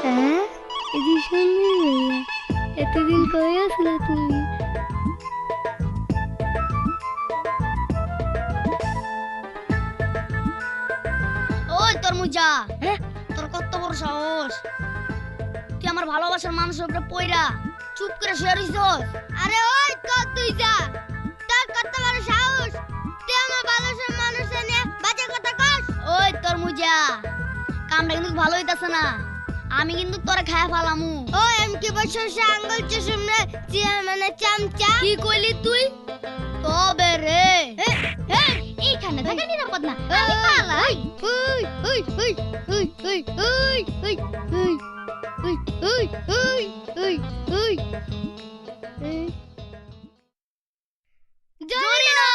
হ্যাঁ, এদি সুন্দর ভাইয়া, এতদিন কই আসলে তুমি? ওই তরমুজা, তোর কত বড় সাহস! তুই আমার ভালোবাসার মানুষের উপরে পয়রা চুপ করে শুয়ে রইছস। আরে ওই তুই যা, তোর কত বড় সাহস! তুই আমার ভালোবাসার মানুষের নিয়ে বাজে কথা কস। ওই তরমুজা, কামটা কিন্তু ভালো হইতাছে না। আমি কিন্তু তোরে খায়া ফালামু। ওই আমি কি বছর আঙ্গুল চুষুমরে মানে চামচা? কি কইলি তুই? তবে রে এইখানে থাকা নিরাপদ না, আমি পালাই। ওই ওই ওই ওই ওই ওই ওই ওই ওই ওই ওই ওই ওই জরিনা!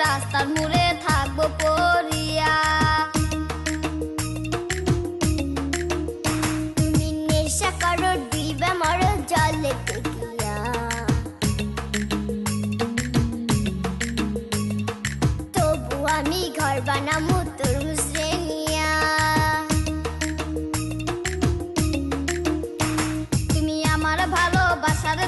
রাস্তার মোড়ে থাকবো পড়িয়া। তুমি নেশা করো দিবে মরো জলে টেকিয়া। তবু আমি ঘর বানামু তরমুজ রে নিয়া। তুমি আমার ভালোবাসার